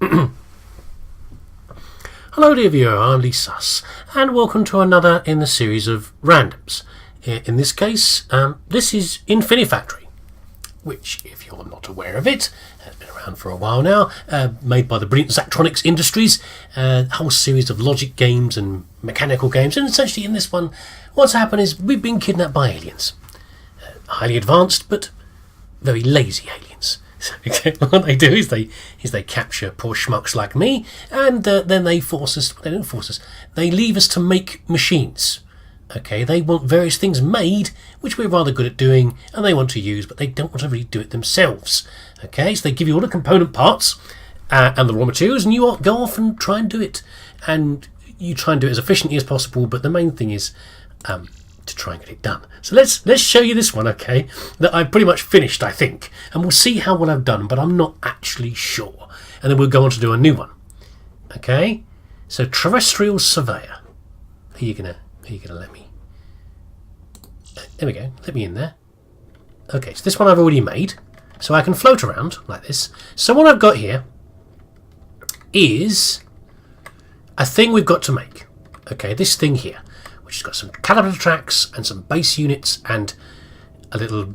Hello dear viewer, I'm leesusss, and welcome to another in the series of randoms. In this case, this is Infinifactory, which, if you're not aware of it, has been around for a while now, made by the brilliant Zachtronics Industries, a whole series of logic games and mechanical games, and essentially in this one, what's happened is we've been kidnapped by aliens. Highly advanced, but very lazy aliens. So what they do is they capture poor schmucks like me, and then they force us. They don't force us. They leave us to make machines. Okay, they want various things made, which we're rather good at doing, and they want to use, but they don't want to really do it themselves. Okay, so they give you all the component parts and the raw materials, and you go off and try and do it. And you try and do it as efficiently as possible, but the main thing is to try and get it done. So let's show you this one, okay, that I've pretty much finished, I think, and we'll see how well I've done, but I'm not actually sure. And then we'll go on to do a new one. Okay, so terrestrial surveyor. Are you gonna let me? There we go. Let me in there. Okay, so this one I've already made, so I can float around like this. So what I've got here is a thing we've got to make. Okay, this thing here, which has got some caliper tracks and some base units and a little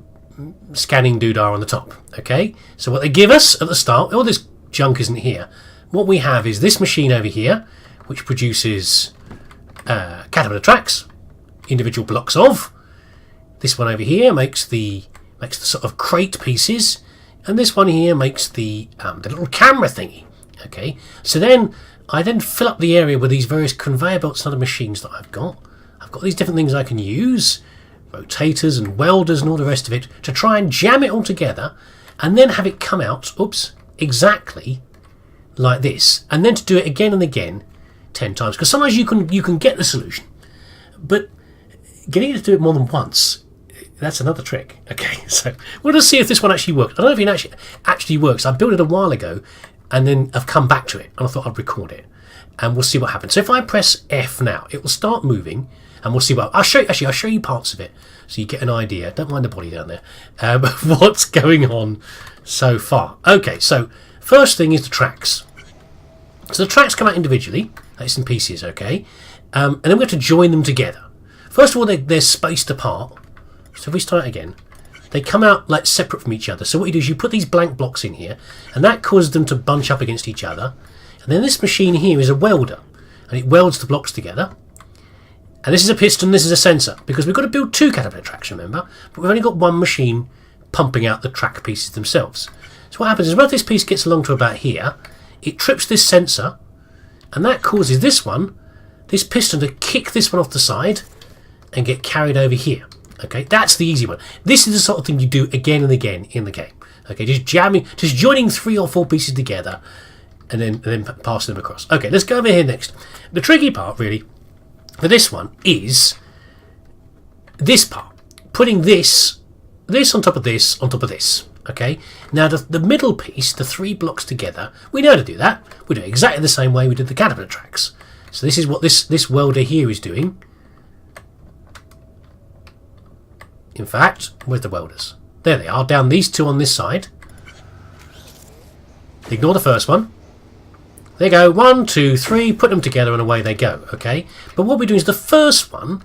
scanning doodah on the top. Okay, so what they give us at the start, all this junk isn't here. What we have is this machine over here, which produces caterpillar tracks, individual blocks of. This one over here makes the sort of crate pieces, and this one here makes the little camera thingy. Okay, so then I fill up the area with these various conveyor belts and other machines that I've got. I've got these different things I can use, rotators and welders and all the rest of it, to try and jam it all together and then have it come out, exactly like this. And then to do it again and again 10 times. Because sometimes you can get the solution, but getting it to do it more than once, that's another trick. Okay, so we'll just see if this one actually works. I don't know if it actually works. I built it a while ago and then I've come back to it and I thought I'd record it. And we'll see what happens. So if I press F now, it will start moving, and we'll see what I'll show you parts of it so you get an idea. Don't mind the body down there. What's going on so far? Okay, so first thing is the tracks. So the tracks come out individually, that's in pieces, okay, and then we have to join them together. First of all, they're spaced apart. So if we start again, they come out like separate from each other. So what you do is you put these blank blocks in here, and that causes them to bunch up against each other. And then this machine here is a welder, and it welds the blocks together. And this is a piston, this is a sensor, because we've got to build 2 caterpillar tracks, remember? But we've only got one machine pumping out the track pieces themselves. So what happens is when this piece gets along to about here, it trips this sensor, and that causes this piston to kick this one off the side and get carried over here. Okay, that's the easy one. This is the sort of thing you do again and again in the game. Okay, just joining 3 or 4 pieces together, and then passing them across. Okay, let's go over here next. The tricky part, really, for this one is this part. Putting this on top of this, on top of this. Okay, now the middle piece, the 3 blocks together, we know how to do that. We do it exactly the same way we did the caterpillar tracks. So this is what this welder here is doing. In fact, where's the welders? There they are, down these 2 on this side. Ignore the first one. There you go, 1, 2, 3, put them together and away they go, okay? But what we're doing is the first one,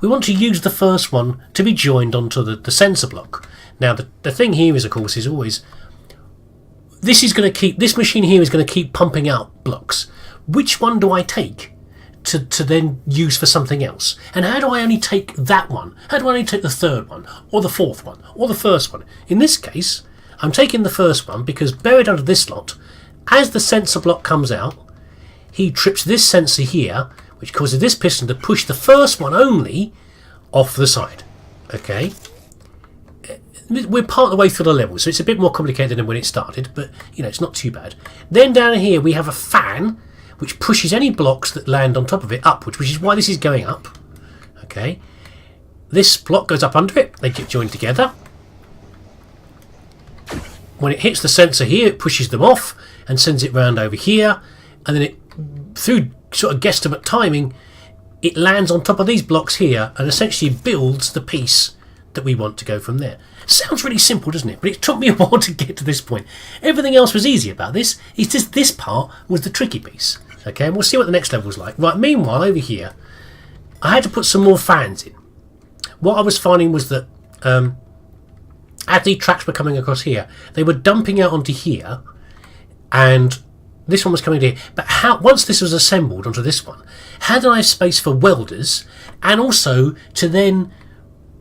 we want to use the first one to be joined onto the sensor block. Now, the thing here is, of course, is always, this machine here is going to keep pumping out blocks. Which one do I take to then use for something else? And how do I only take that one? How do I only take the 3rd one, or the 4th one, or the 1st one? In this case, I'm taking the 1st one because buried under this slot, as the sensor block comes out, he trips this sensor here, which causes this piston to push the 1st one only off the side. Okay, we're part of the way through the level, so it's a bit more complicated than when it started, but it's not too bad. Then down here we have a fan which pushes any blocks that land on top of it upwards, which is why this is going up. Okay, this block goes up under it, they get joined together. When it hits the sensor here, it pushes them off and sends it round over here, and then through sort of guesstimate timing, it lands on top of these blocks here and essentially builds the piece that we want to go from there. Sounds really simple, doesn't it? But it took me a while to get to this point. Everything else was easy about this. It's just this part was the tricky piece. Okay, and we'll see what the next level was like. Right, meanwhile, over here, I had to put some more fans in. What I was finding was that as the tracks were coming across here, they were dumping out onto here, and this one was coming to here. But once this was assembled onto this one, how did I have space for welders and also to then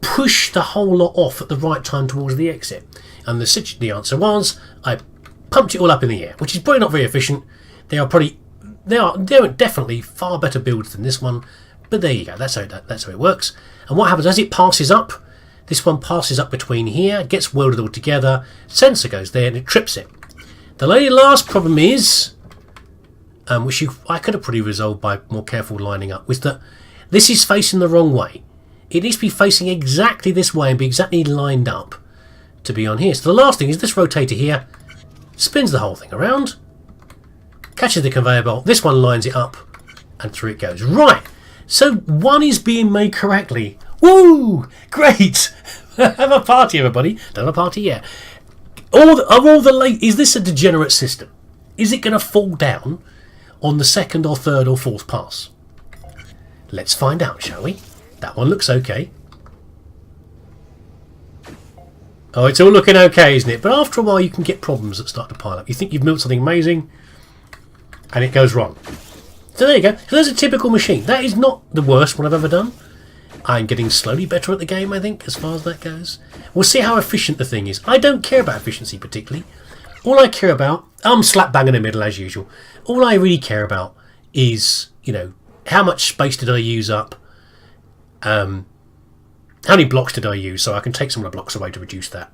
push the whole lot off at the right time towards the exit? And the answer was I pumped it all up in the air, which is probably not very efficient. They are definitely far better builds than this one, but there you go. That's how it works. And what happens as it passes up? This one passes up between here, gets welded all together, sensor goes there, and it trips it. The last problem is, which I could have probably resolved by more careful lining up, was that this is facing the wrong way. It needs to be facing exactly this way and be exactly lined up to be on here. So the last thing is this rotator here spins the whole thing around, catches the conveyor belt, this one lines it up, and through it goes. Right, so one is being made correctly. Woo! Great! Have a party, everybody. Don't have a party yet. Is this a degenerate system? Is it going to fall down on the second or third or fourth pass? Let's find out, shall we? That one looks okay. Oh, it's all looking okay, isn't it? But after a while you can get problems that start to pile up. You think you've built something amazing and it goes wrong. So there you go. So there's a typical machine. That is not the worst one I've ever done. I'm getting slowly better at the game, I think, as far as that goes. We'll see how efficient the thing is. I don't care about efficiency particularly. All I care about, I'm slap bang in the middle as usual. All I really care about is, how much space did I use up? How many blocks did I use? So I can take some of the blocks away to reduce that,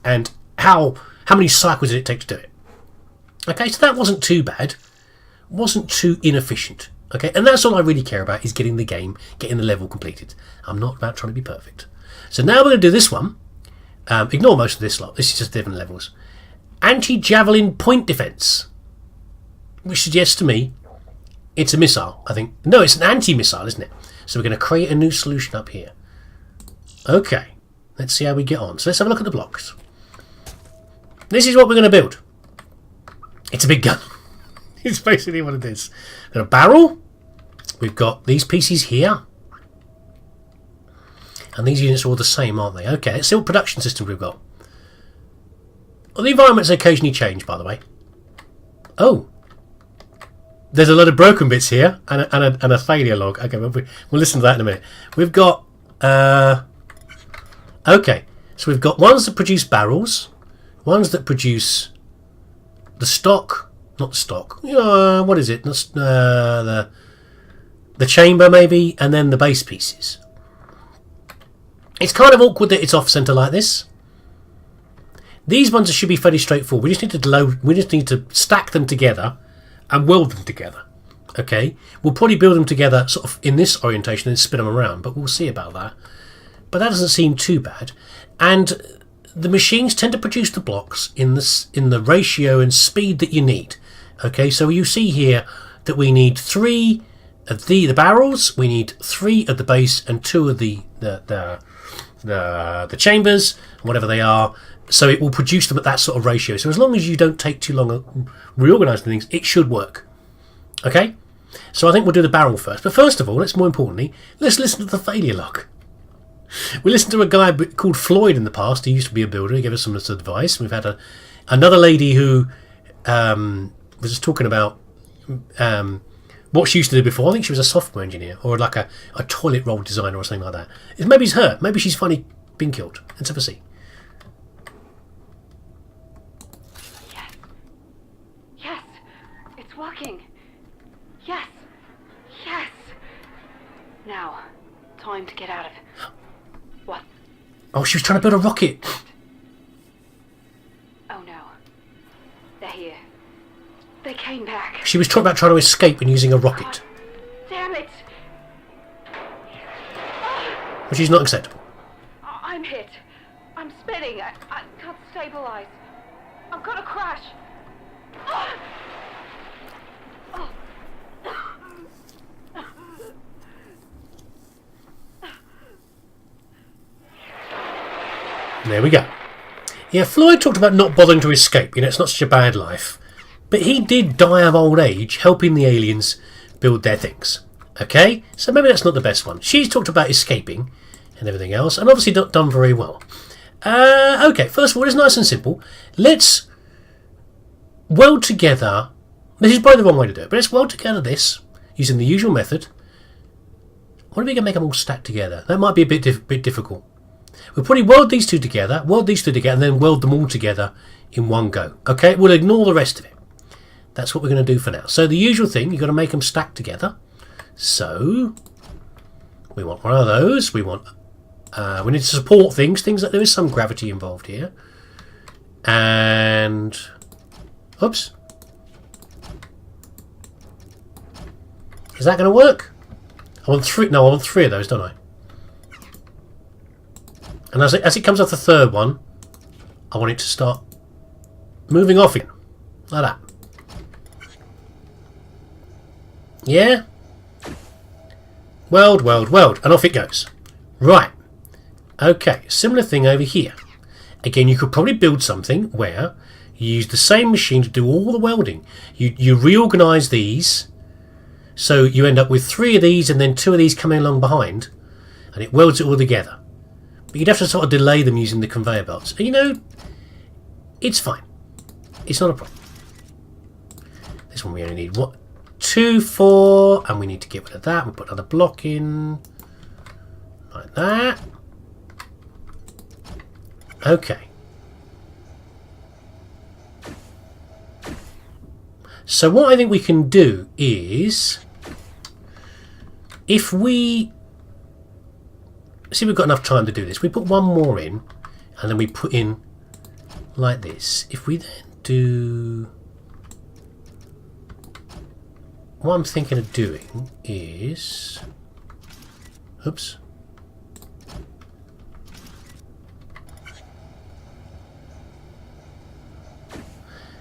and how many cycles did it take to do it? Okay, so that wasn't too bad. Wasn't too inefficient. Okay, and that's all I really care about, is getting the game, getting the level completed. I'm not about trying to be perfect. So now we're going to do this one. Ignore most of this lot. This is just different levels. Anti-javelin point defense, which suggests to me it's a missile, I think. No, it's an anti-missile, isn't it? So we're going to create a new solution up here. Okay, let's see how we get on. So let's have a look at the blocks. This is what we're going to build. It's a big gun. It's basically what it is. We've got a barrel. We've got these pieces here. And these units are all the same, aren't they? Okay, let's see what production system we've got. Well, the environment's occasionally changed, by the way. Oh. There's a lot of broken bits here and a failure log. Okay, we'll listen to that in a minute. We've got... okay, so we've got ones that produce barrels. Ones that produce the stock... Not stock. What is it? The chamber, maybe, and then the base pieces. It's kind of awkward that it's off center like this. These ones should be fairly straightforward. We just need to stack them together and weld them together. Okay, we'll probably build them together sort of in this orientation and spin them around, but we'll see about that. But that doesn't seem too bad. And the machines tend to produce the blocks in the ratio and speed that you need. Okay, so you see here that we need 3 of the barrels, we need 3 at the base and 2 of the chambers, whatever they are. So it will produce them at that sort of ratio. So as long as you don't take too long reorganising things, it should work. Okay, so I think we'll do the barrel first. But first of all, more importantly, let's listen to the failure log. We listened to a guy called Floyd in the past. He used to be a builder. He gave us some advice. We've had another lady who was just talking about what she used to do before. I think she was a software engineer or like a toilet roll designer or something like that. Maybe it's her. Maybe she's finally been killed. Let's have a see. Yes. Yes. It's working. Yes. Yes. Now, time to get out of it. What? Oh, she was trying to build a rocket. Oh no. They're here. They came back. She was talking about trying to escape and using a rocket. Damn it! Which is not acceptable. I'm hit. I'm spinning. I can't stabilize. I'm gonna crash. There we go. Yeah, Floyd talked about not bothering to escape. You know, it's not such a bad life. But he did die of old age helping the aliens build their things. Okay? So maybe that's not the best one. She's talked about escaping and everything else, and obviously not done very well. Okay, first of all, it's nice and simple. Let's weld together... This is probably the wrong way to do it, but let's weld together this using the usual method. What if we can make them all stack together? That might be a bit difficult. We'll probably weld these two together, and then weld them all together in one go. Okay, we'll ignore the rest of it. That's what we're going to do for now. So the usual thing, you've got to make them stack together. So we want one of those. We want we need to support things that there is some gravity involved here. And oops, is that going to work? I want three. No, I want three of those, don't I? And as it comes off the third one, I want it to start moving off again, like that. Yeah? Weld, weld, weld. And off it goes. Right. Okay, similar thing over here. Again, you could probably build something where you use the same machine to do all the welding. You reorganise these, so you end up with 3 of these and then 2 of these coming along behind, and it welds it all together. But you'd have to sort of delay them using the conveyor belts. And you know, it's fine. It's not a problem. This one we only need 1, 2, 4, and we need to get rid of that. We'll put another block in, like that. Okay. So what I think we can do is, if we see we've got enough time to do this, we put one more in, and then we put in like this. If we then do, what I'm thinking of doing is, oops.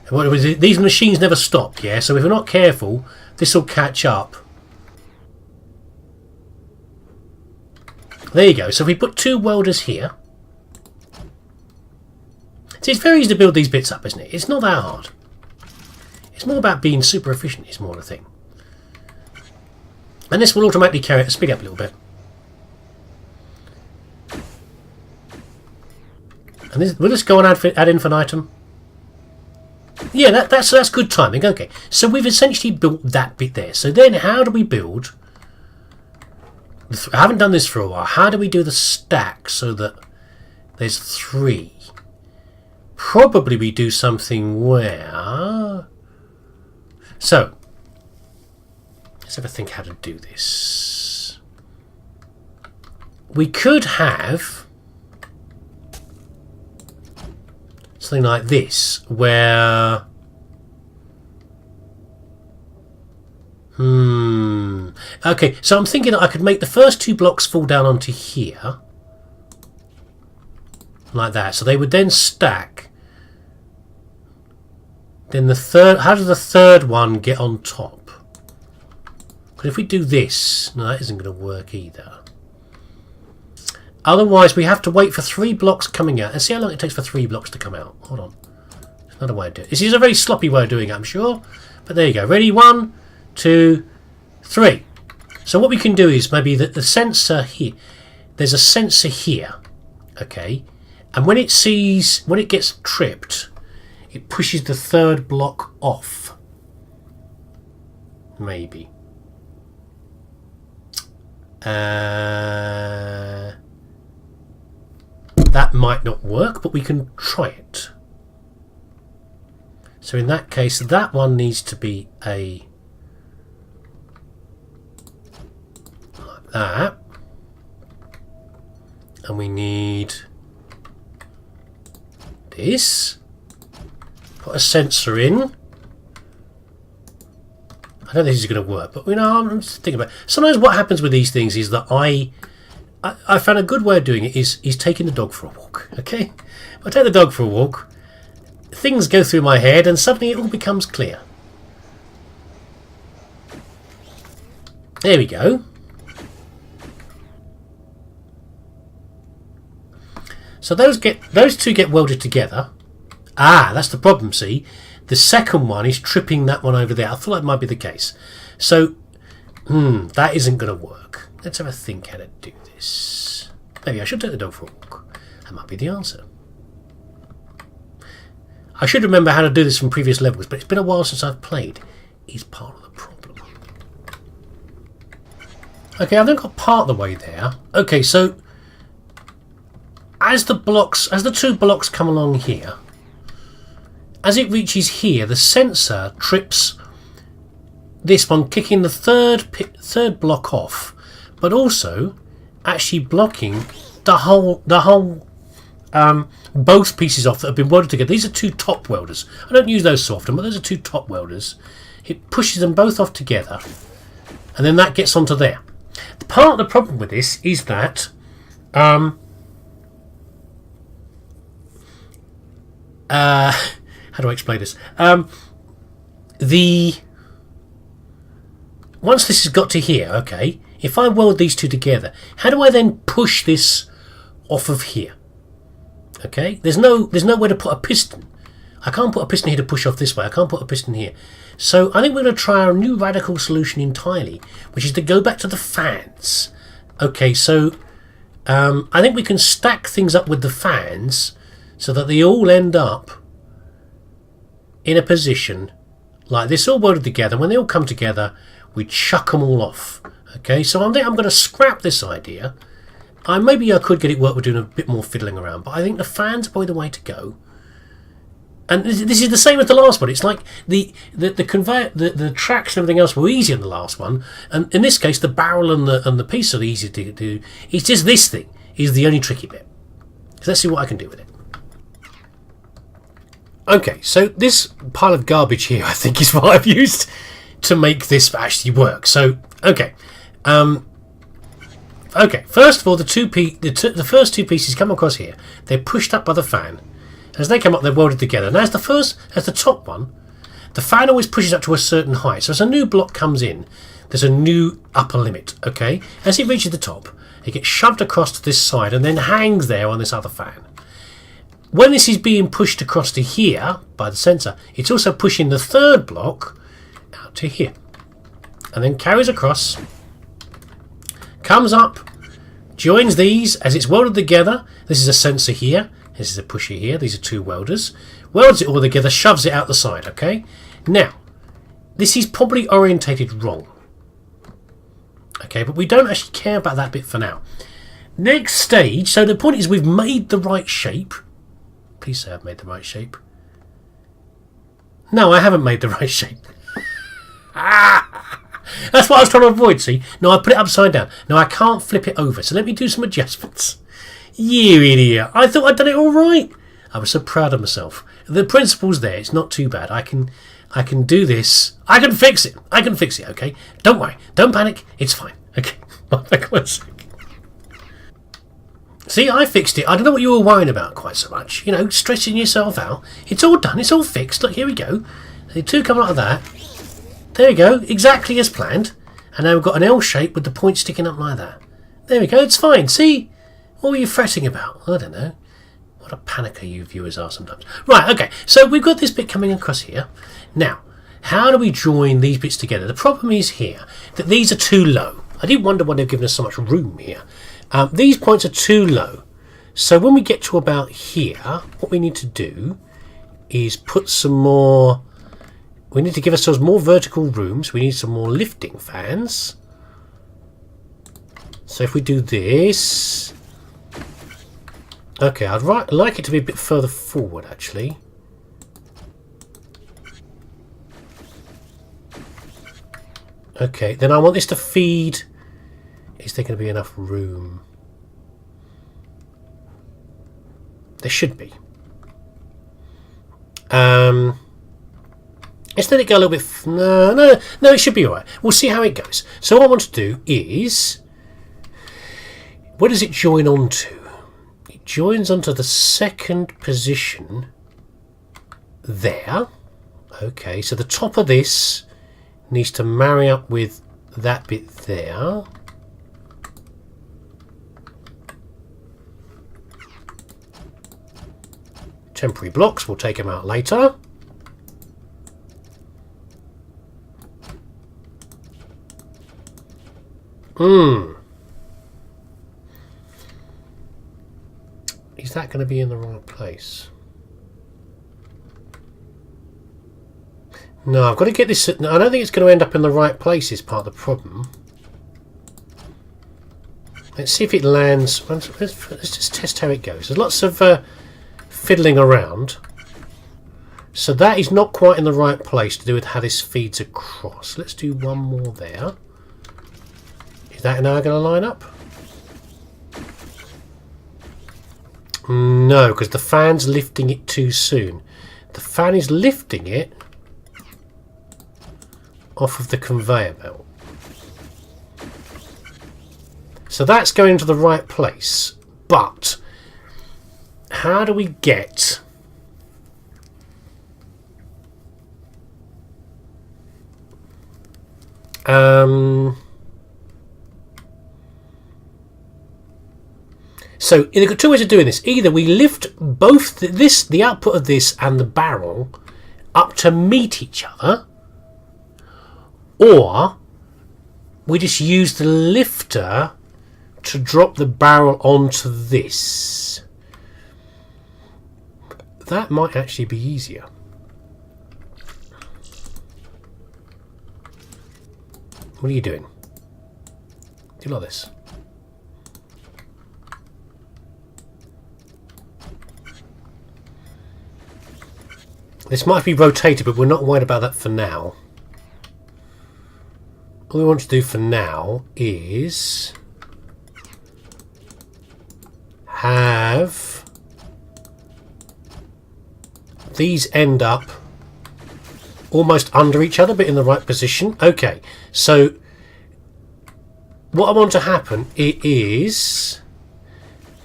What was it? These machines never stop, yeah? So if we're not careful, this will catch up. There you go. So if we put 2 welders here. See, it's very easy to build these bits up, isn't it? It's not that hard. It's more about being super efficient, is more the thing. And this will automatically carry it, speed up a little bit. And this, we'll just go on ad infinitum. Yeah, that's good timing. Okay, so we've essentially built that bit there. So then how do we build... I haven't done this for a while. How do we do the stack so that there's 3? Probably we do something where... So, let's have a think how to do this. We could have something like this, where... Okay, so I'm thinking that I could make the first 2 blocks fall down onto here. Like that. So they would then stack. Then the third... How does the third one get on top? Because if we do this... No, that isn't going to work either. Otherwise, we have to wait for 3 blocks coming out. And see how long it takes for 3 blocks to come out. Hold on. There's another way of doing it. This is a very sloppy way of doing it, I'm sure. But there you go. Ready? 1, 2, 3. So what we can do is maybe the sensor here. There's a sensor here. Okay. And when it sees... When it gets tripped, it pushes the 3rd block off. Maybe. That might not work, but we can try it. So in that case, that one needs to be a... like that. And we need this. Put a sensor in. I don't think this is going to work, but you know, I'm just thinking about it. Sometimes what happens with these things is that I found a good way of doing it is taking the dog for a walk. Okay, if I take the dog for a walk, things go through my head, and suddenly it all becomes clear. There we go. So those two get welded together. Ah, that's the problem, see? The second one is tripping that one over there. I thought that might be the case. So, that isn't going to work. Let's have a think how to do this. Maybe I should take the dog for a walk. That might be the answer. I should remember how to do this from previous levels, but it's been a while since I've played. Is part of the problem. Okay, I've then got part of the way there. Okay, so as the two blocks come along here, as it reaches here, the sensor trips this one, kicking the third block off, but also actually blocking the whole both pieces off that have been welded together. These are two top welders. I don't use those so often, but those are two top welders. It pushes them both off together, and then that gets onto there. Part of the problem with this is that how do I explain this? Once this has got to here, okay, if I weld these two together, how do I then push this off of here? Okay, there's no way to put a piston. I can't put a piston here to push off this way. I can't put a piston here. So I think we're going to try a new radical solution entirely, which is to go back to the fans. Okay, so I think we can stack things up with the fans so that they all end up in a position like this, all welded together. When they all come together, we chuck them all off. Okay, so I think I'm going to scrap this idea. Maybe I could get it work with doing a bit more fiddling around, but I think the fans are probably the way to go. And this is the same as the last one. It's like the conveyor, the tracks and everything else were easy in the last one, and in this case, the barrel and the piece are easy to do. It's just this thing is the only tricky bit. So let's see what I can do with it. Okay, so this pile of garbage here, I think, is what I've used to make this actually work. So okay, First of all, the first two pieces come across here. They're pushed up by the fan. As they come up, they're welded together. And as the top one, the fan always pushes up to a certain height. So as a new block comes in, there's a new upper limit. Okay, as it reaches the top, it gets shoved across to this side and then hangs there on this other fan. When this is being pushed across to here by the sensor, it's also pushing the third block out to here, and then carries across, comes up, joins these as it's welded together. This is a sensor here. This is a pusher here. These are two welders. Welds it all together, shoves it out the side, okay? Now, this is probably orientated wrong. Okay, but we don't actually care about that bit for now. Next stage, so the point is we've made the right shape. Please say I've made the right shape. No, I haven't made the right shape. That's what I was trying to avoid, see? No, I put it upside down. Now I can't flip it over, so let me do some adjustments. You idiot. I thought I'd done it all right. I was so proud of myself. The principle's there. It's not too bad. I can do this. I can fix it. I can fix it, okay? Don't worry. Don't panic. It's fine. Okay. See, I fixed it. I don't know what you were worrying about quite so much. You know, stressing yourself out. It's all done. It's all fixed. Look, here we go. The two come out of that. There we go. Exactly as planned. And now we've got an L shape with the point sticking up like that. There we go. It's fine. See? What were you fretting about? I don't know. What a panicker you viewers are sometimes. Right, okay. So we've got this bit coming across here. Now, how do we join these bits together? The problem is here that these are too low. I did wonder why they've given us so much room here. These points are too low. So when we get to about here, what we need to do is put some more... We need to give ourselves more vertical rooms. We need some more lifting fans. So if we do this... Okay, I'd like it to be a bit further forward, actually. Okay, then I want this to feed... Is there going to be enough room? There should be. Let's let it go a little bit... No, it should be alright. We'll see how it goes. So what I want to do is... Where does it join onto? It joins onto the second position there. Okay, so the top of this needs to marry up with that bit there. Temporary blocks, we'll take them out later. Is that going to be in the right place? No, I've got to get this... I don't think it's going to end up in the right place is part of the problem. Let's see if it lands. Let's just test how it goes. There's lots of fiddling around. So that is not quite in the right place to do with how this feeds across. Let's do one more there. Is that now going to line up? No, because the fan's lifting it too soon. The fan is lifting it off of the conveyor belt. So that's going to the right place. But how do we get... So there are two ways of doing this. Either we lift both the output of this and the barrel up to meet each other, or we just use the lifter to drop the barrel onto this. That might actually be easier. What are you doing? Do you like this? This might be rotated, but we're not worried about that for now. All we want to do for now is have these end up almost under each other, but in the right position. Okay, so what I want to happen is,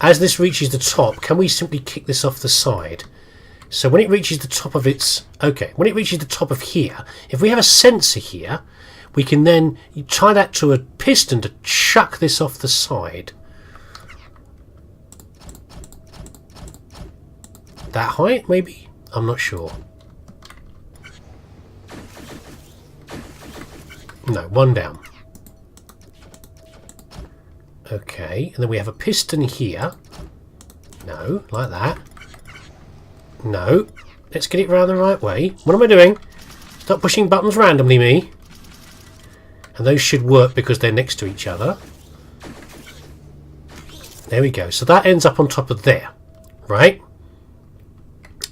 as this reaches the top, can we simply kick this off the side? So when it reaches the top of its... Okay, when it reaches the top of here, if we have a sensor here, we can then tie that to a piston to chuck this off the side. That height, maybe? I'm not sure. No, one down. Okay, and then we have a piston here. No, like that. No. Let's get it round the right way. What am I doing? Stop pushing buttons randomly, me. And those should work because they're next to each other. There we go. So that ends up on top of there. Right?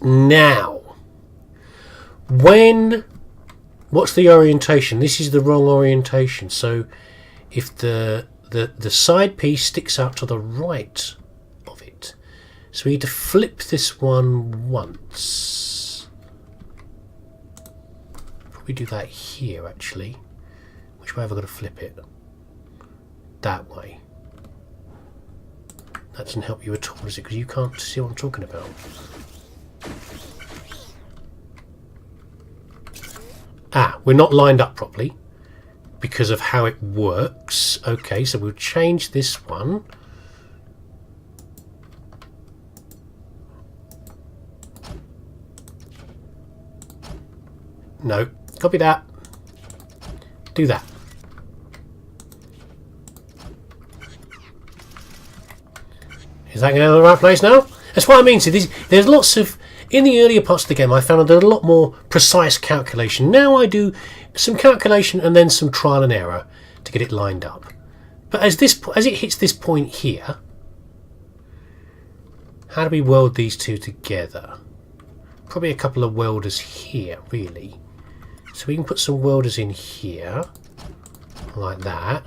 Now. What's the orientation? This is the wrong orientation. So if the side piece sticks out to the right of it. So we need to flip this one once. Probably do that here, actually. Which way have I got to flip it? That way. That doesn't help you at all, does it? Because you can't see what I'm talking about. Ah, we're not lined up properly because of how it works. Okay, so we'll change this one. No, copy that. Do that. Is that going to the right place now? That's what I mean. So there's lots of... In the earlier parts of the game, I found there a lot more precise calculation. Now I do some calculation and then some trial and error to get it lined up. But as it hits this point here, how do we weld these two together? Probably a couple of welders here, really. So we can put some welders in here, like that.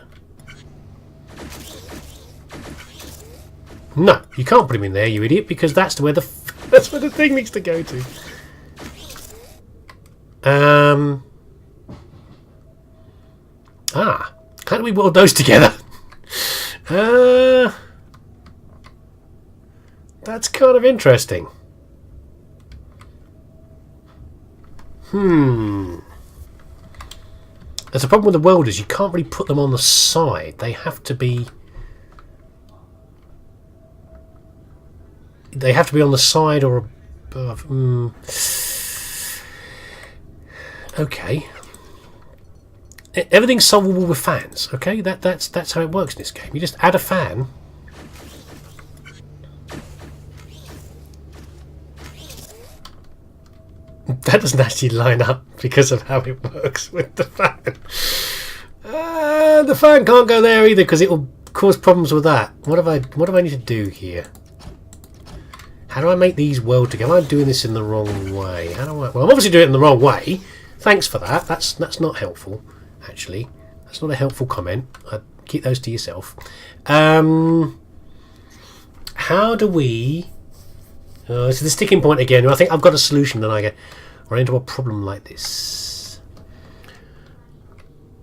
No, you can't put them in there, you idiot, because that's where the thing needs to go to. How do we weld those together? That's kind of interesting. There's a problem with the welders. You can't really put them on the side. They have to be... They have to be on the side or above. Okay. Everything's solvable with fans. Okay, that's how it works in this game. You just add a fan. That doesn't actually line up because of how it works with the fan. The fan can't go there either because it will cause problems with that. What do I need to do here? How do I make these weld together? Am I doing this in the wrong way? How do I? Well, I'm obviously doing it in the wrong way. Thanks for that. That's not helpful. Actually, that's not a helpful comment. I'd keep those to yourself. How do we? This is the sticking point again. I think I've got a solution, and I run into a problem like this.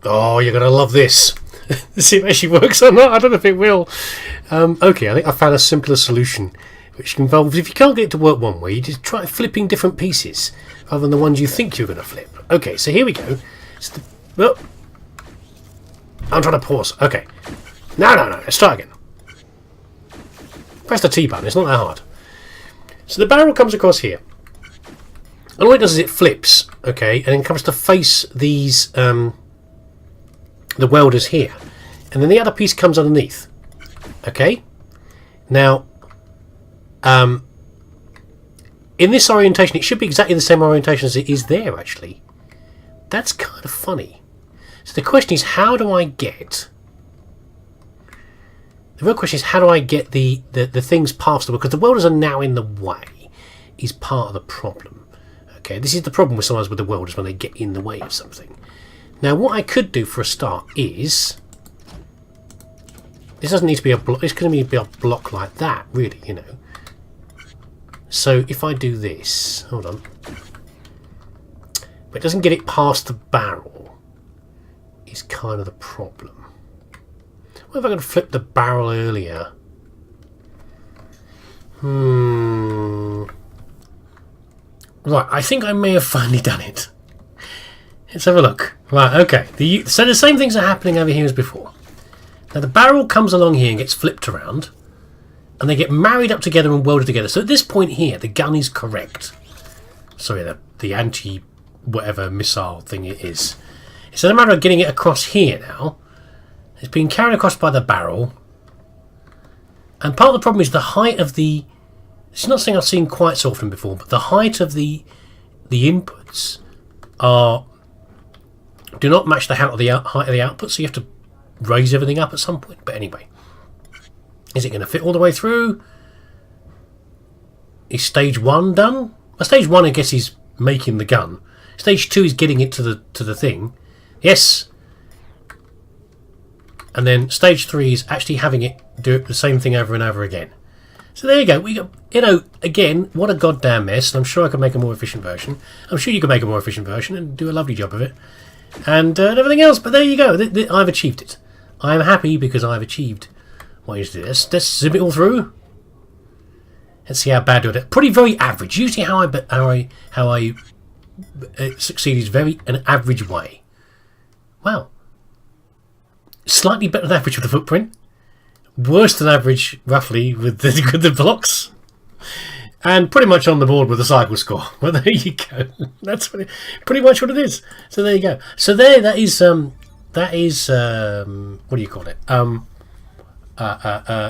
Oh, you're gonna love this. See if it actually works or not. I don't know if it will. Okay, I think I found a simpler solution, which involves, if you can't get it to work one way, you just try flipping different pieces rather than the ones you think you're going to flip. Okay, so here we go. I'm trying to pause. Okay. No. Let's start again. Press the T button. It's not that hard. So the barrel comes across here. And all it does is it flips, okay, and then comes to face these, the welders here. And then the other piece comes underneath. Okay? Now, in this orientation, it should be exactly the same orientation as it is there, actually. That's kind of funny. So the question is, how do I get... The real question is, how do I get the things past the... Because the welders are now in the way, is part of the problem. Okay, this is the problem with sometimes with the welders when they get in the way of something. Now, what I could do for a start is... This doesn't need to be a block. This can be a block like that, really, you know. So if I do this... Hold on. But it doesn't get it past the barrel, is kind of the problem. What if I could flip the barrel earlier? Right, I think I may have finally done it. Let's have a look. Right, okay. So the same things are happening over here as before. Now the barrel comes along here and gets flipped around, and they get married up together and welded together. So at this point here, the gun is correct. Sorry, the anti-whatever missile thing it is. It's a matter of getting it across here now. It's being carried across by the barrel. And part of the problem is the height of the... It's not something I've seen quite so often before, but the height of the inputs do not match the height of the output, so you have to raise everything up at some point. But anyway, is it going to fit all the way through? Is stage 1 done? Well, stage 1, I guess, is making the gun. Stage 2 is getting it to the thing. Yes. And then stage 3 is actually having it do the same thing over and over again. So there you go. We got, again, what a goddamn mess. And I'm sure I could make a more efficient version. I'm sure you could make a more efficient version and do a lovely job of it. And everything else. But there you go. I've achieved it. I am happy because I've achieved what I used to do. Let's zip it all through. Let's see how bad I do it. Pretty very average. Usually how I succeed is very an average way. Wow. Slightly better than average with the footprint. Worse than average, roughly, with the blocks. And pretty much on the board with the cycle score. Well, there you go. That's pretty much what it is. So there you go. So that is what do you call it?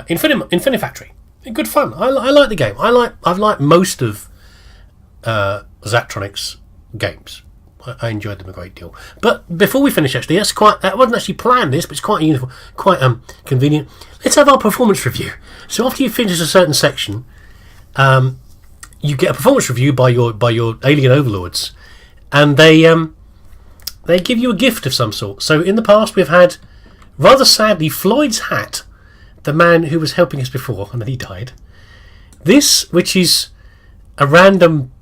Infinifactory. Good fun. I like the game. I've liked most of Zachtronics games. I enjoyed them a great deal. But before we finish, actually, that wasn't actually planned. This, but it's quite convenient. Let's have our performance review. So after you finish a certain section, you get a performance review by your alien overlords, and they give you a gift of some sort. So in the past, we've had, rather sadly, Floyd's hat, the man who was helping us before, and then he died. This, which is a random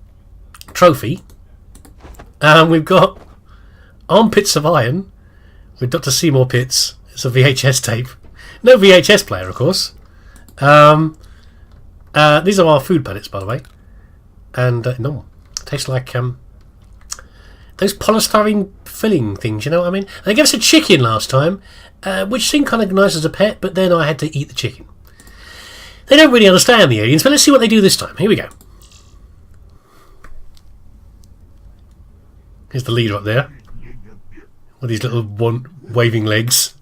trophy. We've got Armpits of Iron with Dr. Seymour Pitts. It's a VHS tape. No VHS player, of course. These are our food pellets, by the way. And no, tastes like those polystyrene filling things, you know what I mean? They gave us a chicken last time, which seemed kind of nice as a pet, but then I had to eat the chicken. They don't really understand the aliens, but let's see what they do this time. Here we go. Here's the leader up there with these little waving legs.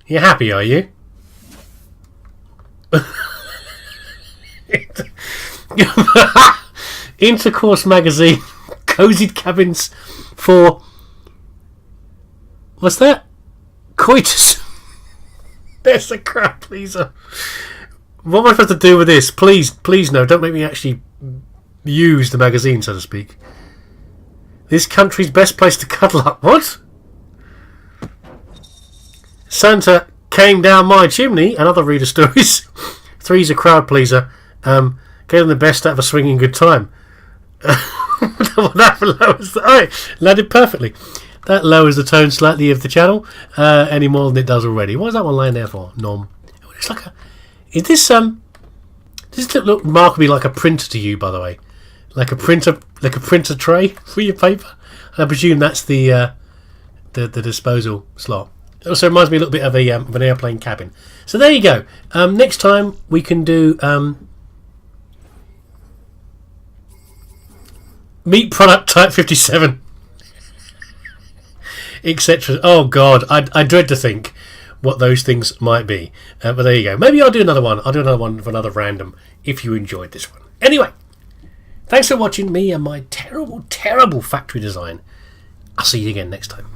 You're happy, are you? Intercourse magazine. Cozy cabins for... What's that? Coitus. There's a crowd pleaser. What am I supposed to do with this? Please no, don't make me actually use the magazine, so to speak. This country's best place to cuddle up. What? Santa came down my chimney, and other reader stories. 3's a crowd pleaser. Gave them the best out of a swinging good time. That lowers landed perfectly. That lowers the tone slightly of the channel, any more than it does already. What is that one lying there for? Nom. It's like a... Is this does this look remarkably like a printer to you, by the way? Like a printer tray for your paper? I presume that's the disposal slot. It also reminds me a little bit of an airplane cabin. So there you go. Next time we can do meat product type 57, etc. Oh God, I dread to think what those things might be. But there you go. Maybe I'll do another one. I'll do another one for another random if you enjoyed this one. Anyway, thanks for watching me and my terrible, terrible factory design. I'll see you again next time.